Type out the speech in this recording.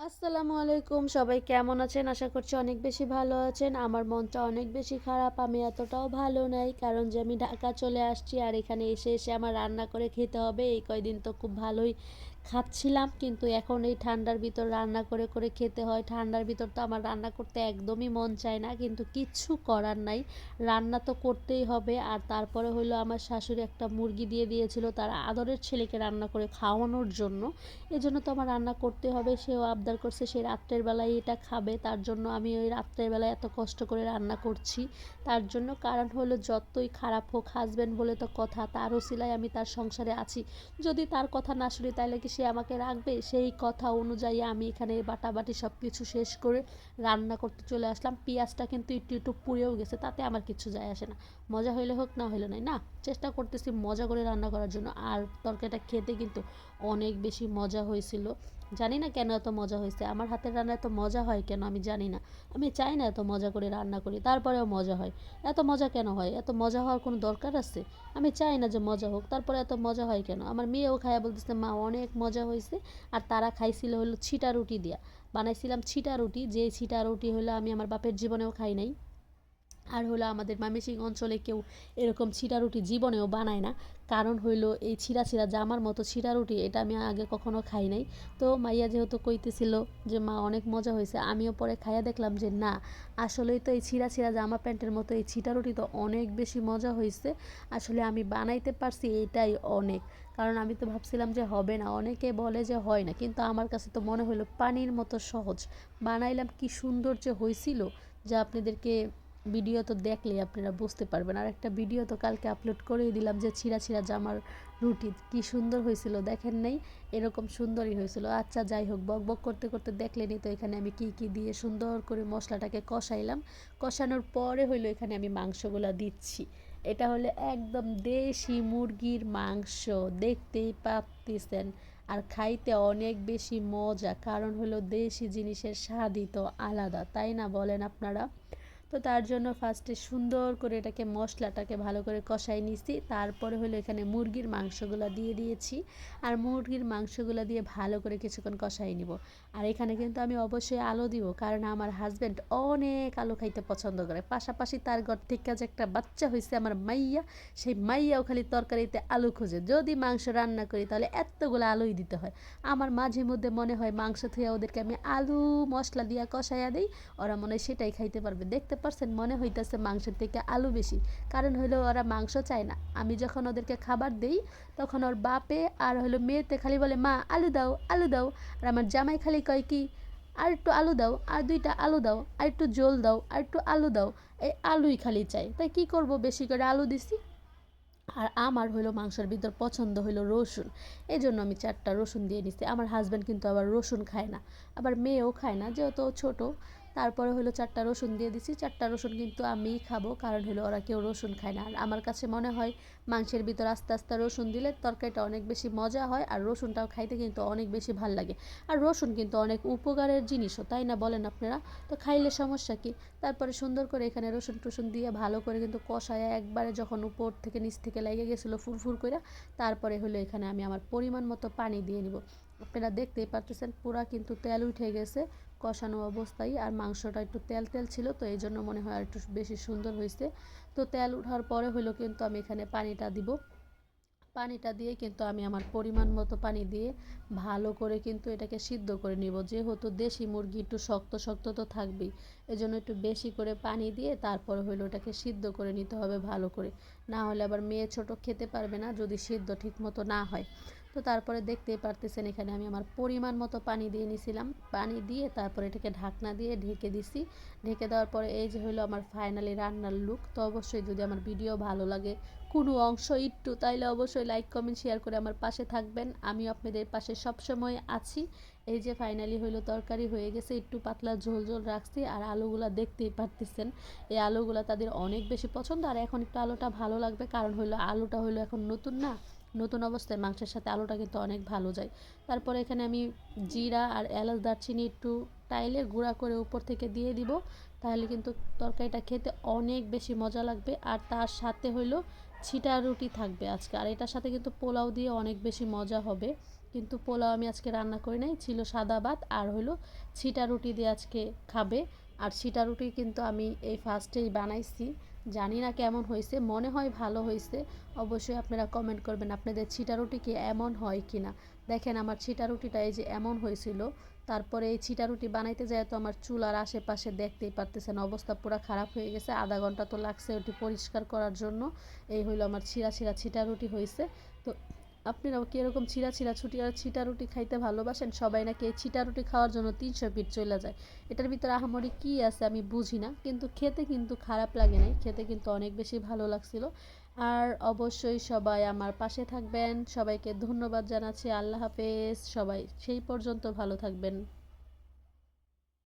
আসসালামু আলাইকুম, সবাই কেমন আছেন? আশা করছি অনেক বেশি ভালো আছেন। আমার মনটা অনেক বেশি খারাপ, আমি এতটাও ভালো নাই, কারণ যে আমি ঢাকা চলে আসছি আর এখানে এসে এসে আমার রান্না করে খেতে হবে। এই কয়দিন তো খুব ভালোই খাচ্ছিলাম, কিন্তু এখন এই ঠান্ডার ভিতর রান্না করে করে খেতে হয়। ঠান্ডার ভিতর তো আমার রান্না করতে একদমই মন চায় না, কিন্তু কিচ্ছু করার নাই, রান্না তো করতেই হবে। আর তারপরে হলো আমার শাশুড়ি একটা মুরগি দিয়ে দিয়েছিল তার আদরের ছেলেকে রান্না করে খাওয়ানোর জন্য। এজন্য তো আমার রান্না করতে হবে। সেও আবদার করছে সে রাত্রের বেলায় এটা খাবে, তার জন্য আমি ওই রাত্রের বেলায় এত কষ্ট করে রান্না করছি তার জন্য। কারণ হলো যতই খারাপ হোক, হাজব্যান্ড বলে তো কথা, তার ওসিলায় আমি তার সংসারে আছি। যদি তার কথা না শুনি তাহলে কি সে আমাকে রাখবে? সেই কথা অনুযায়ী আমি এখানে বাটাবাটি সব কিছু শেষ করে রান্না করতে চলে আসলাম। পেঁয়াজটা কিন্তু একটু একটু পুড়েও গেছে, তাতে আমার কিছু যায় আসে না। মজা হইলে হোক, না হইলে নাই, না চেষ্টা করতেছি মজা করে রান্না করার জন্য। আর তরকারিটা খেতে কিন্তু অনেক বেশি মজা হয়েছিল। জানি না কেন এত মজা হয়েছে, আমার হাতের রান্না এত মজা হয় কেন আমি জানি না। আমি চাই না এত মজা করে রান্না করি, তারপরেও মজা হয়। এত মজা কেন হয়? এত মজা হওয়ার কোনো দরকার আছে? আমি চাই না যে মজা হোক, তারপরে এত মজা হয় কেন? আমার মেয়েও খায়া বলতেছে মা অনেক মজা হয়েছে। আর তারা খাইছিল হলো ছিটা রুটি দিয়া, বানাইছিলাম ছিটা রুটি, যে ছিটা রুটি হলো আমি আমার বাপের জীবনেও খাই নাই। আর হলো আমাদের ময়মনসিংহ অঞ্চলে কেউ এরকম ছিটা রুটি জীবনেও বানায় না। কারণ হইলো এই ছিঁড়া ছিঁড়া জামার মতো ছিঁড়া রুটি এটা আমি আগে কখনো খাই নাই। তো মাইয়া যেহেতু কইতেছিল যে মা অনেক মজা হয়েছে, আমিও পরে খাইয়া দেখলাম যে না, আসলেই তো এই ছিঁড়া ছিঁড়া জামা প্যান্টের মতো এই ছিটা রুটি তো অনেক বেশি মজা হয়েছে। আসলে আমি বানাইতে পারছি এটাই অনেক। কারণ আমি তো ভাবছিলাম যে হবে না, অনেকে বলে যে হয় না, কিন্তু আমার কাছে তো মনে হলো পানির মতো সহজ। বানাইলাম, কি সুন্দর যে হয়েছিল, যা আপনাদেরকে ভিডিও তো দেখলে আপনারা বুঝতে পারবেন। আর একটা ভিডিও তো কালকে আপলোড করেই দিলাম যে ছিঁড়া ছিঁড়া জামার রুটি কি সুন্দর হয়েছিল, দেখেন নাই? এরকম সুন্দরই হয়েছিল। আচ্ছা যাই হোক, বক বক করতে করতে দেখলেনই তো এখানে আমি কি কি দিয়ে সুন্দর করে মশলাটাকে কষাইলাম। কষানোর পরে হইলো এখানে আমি মাংসগুলো দিচ্ছি। এটা হলো একদম দেশি মুরগির মাংস, দেখতেই পাচ্ছেন। আর খাইতে অনেক বেশি মজা, কারণ হলো দেশি জিনিসের স্বাদই তো আলাদা, তাই না বলেন আপনারা? তো তার জন্য ফার্স্টে সুন্দর করে এটাকে মশলাটাকে ভালো করে কষাই নিছি। তারপরে হলো এখানে মুরগির মাংসগুলো দিয়ে দিয়েছি। আর মুরগির মাংসগুলো দিয়ে ভালো করে কিছুক্ষণ কষাই নিব। আর এখানে কিন্তু আমি অবশ্যই আলু দিব, কারণ আমার হাজব্যান্ড অনেক আলু খাইতে পছন্দ করে। পাশাপাশি তার ঘর থেকে যে একটা বাচ্চা হয়েছে আমার মাইয়া, সেই মাইয়াও খালি তরকারিতে আলু খোঁজে। যদি মাংস রান্না করি তাহলে এতগুলো আলুই দিতে হয়। আমার মাঝে মধ্যে মনে হয় মাংস থুয়া ওদেরকে আমি আলু মশলা দিয়া কষাইয়া দিই, ওরা মনে হয় সেটাই খাইতে পারবে। দেখতে পারছেন, মনে হইতেছে মাংসের থেকে আলু বেশি। কারণ হলো ওরা মাংস চায় না। আমি যখন ওদেরকে খাবার দেই তখন ওর বাপে আর হলো মেয়েতে খালি বলে মা আলু দাও আলু দাও। আর আমার জামাই খালি কয় কি, আর একটু আলু দাও, আর দুইটা আলু দাও, আর একটু জল দাও, আর একটু আলু দাও। এই আলুই খালি চাই, তাই কি করব, বেশি করে আলু দিছি। আর আমার হইলো মাংসের ভিতর পছন্দ হইলো রসুন, এই জন্য আমি 4টা রসুন দিয়ে নিছি। আমার হাজব্যান্ড কিন্তু আবার রসুন খায় না, আবার মেয়েও খায় না, যেহেতু ছোট। তারপরে হলো 4টা রসুন দিয়ে দিছি। 4টা রসুন কিন্তু আমিই খাবো, কারণ হলো ওরা কেউ রসুন খায় না। আর আমার কাছে মনে হয় মাংসের ভিতর আস্তে আস্তে রসুন দিলে তরকারিটা অনেক বেশি মজা হয়, আর রসুনটাও খাইতে কিন্তু অনেক বেশি ভাল লাগে। আর রসুন কিন্তু অনেক উপকারের জিনিসও, তাই না বলেন আপনারা? তো খাইলে সমস্যা কি? তারপরে সুন্দর করে এখানে রসুন টসুন দিয়ে ভালো করে কিন্তু কষায় একবারে যখন উপর থেকে নিচ থেকে লেগে গেছিলো ফুরফুর করে, তারপরে হলো এখানে আমি আমার পরিমাণ মতো পানি দিয়ে নিব। আপনারা দেখতেই পাচ্ছেন পুরা কিন্তু তেল উঠে গেছে কষানো অবস্থায়। আর মাংসটা একটু তেল তেল ছিল, তো এই জন্য মনে হয় আর একটু বেশি সুন্দর হয়েছে। তো তেল ওঠার পরে হলো কিন্তু আমি এখানে পানিটা দিব। পানিটা দিয়ে কিন্তু আমি আমার পরিমাণ মতো পানি দিয়ে ভালো করে কিন্তু এটাকে সিদ্ধ করে নিব। যেহেতু দেশি মুরগি একটু শক্ত শক্ত তো থাকবেই, এজন্য একটু বেশি করে পানি দিয়ে তারপরে হলো ওটাকে সিদ্ধ করে নিতে হবে ভালো করে। না হলে আবার মেয়ে ছোট খেতে পারবে না যদি সিদ্ধ ঠিক মতো না হয়। তো তারপরে দেখতেই পারতেছেন এখানে আমি আমার পরিমাণ মতো পানি দিয়ে নিছিলাম। পানি দিয়ে তারপরে এটাকে ঢাকনা দিয়ে ঢেকে দিছি। ঢেকে দেওয়ার পরে এই যে হলো আমার ফাইনালি রান্নার লুক। তো অবশ্যই যদি আমার ভিডিও ভালো লাগে কোনো অংশ একটু, তাইলে অবশ্যই লাইক কমেন্ট শেয়ার করে আমার পাশে থাকবেন। আমিও আপনাদের পাশে সবসময় আছি। এই যে ফাইনালি হলো তরকারি হয়ে গেছে, একটু পাতলা ঝোল ঝোল রাখছি। আর আলুগুলা দেখতেই পারতেছেন, এই আলুগুলা তাদের অনেক বেশি পছন্দ। আর এখন একটু আলুটা ভালো লাগবে, কারণ হলো আলুটা হলো এখন নতুন না, নতুন অবস্থায় মাংসের সাথে আলুটা কিন্তু অনেক ভালো যায়। তারপরে এখানে আমি জিরা আর এলাচ দারচিনি একটু টাইলে গুঁড়া করে উপর থেকে দিয়ে দিব, তাহলে কিন্তু তরকারিটা খেতে অনেক বেশি মজা লাগবে। আর তার সাথে হইলো ছিটা রুটি থাকবে আজকে, আর এটার সাথে কিন্তু পোলাও দিয়ে অনেক বেশি মজা হবে। কিন্তু পোলাও আমি আজকে রান্না করি নাই, ছিল সাদা ভাত আর হলো ছিটা রুটি দিয়ে আজকে খাবে। আর ছিটা রুটি কিন্তু আমি এই ফার্স্টেই বানাইছি, জানি না কেমন হয়েছে, মনে হয় ভালো হয়েছে। অবশ্যই আপনারা কমেন্ট করবেন আপনাদের ছিটা রুটি কি এমন হয় কি না। দেখেন আমার ছিটা রুটিটা এই যে এমন হয়েছিল। তারপরে এই ছিটা রুটি বানাইতে যায় তো আমার চুলার আশেপাশে দেখতেই পারতেছেন অবস্থা পুরো খারাপ হয়ে গেছে, আধা ঘন্টা তো লাগছে ওটি পরিষ্কার করার জন্য। এই হইলো আমার ছিঁড়া ছিঁড়া ছিটা রুটি হয়েছে। তো আপনারাও কি এরকম ছিঁড়া ছিঁড়া ছিটা রুটি খাইতে ভালোবাসেন? সবাই নাকি এই ছিটা রুটি খাওয়ার জন্য 300 ফিট চলে যায়। এটার ভিতরে আহামরি কী আছে আমি বুঝি না, কিন্তু খেতে কিন্তু খারাপ লাগে নাই, খেতে কিন্তু অনেক বেশি ভালো লাগছিল। আর অবশ্যই সবাই আমার পাশে থাকবেন, সবাইকে ধন্যবাদ জানাচ্ছি। আল্লাহ হাফেজ, সবাই সেই পর্যন্ত ভালো থাকবেন।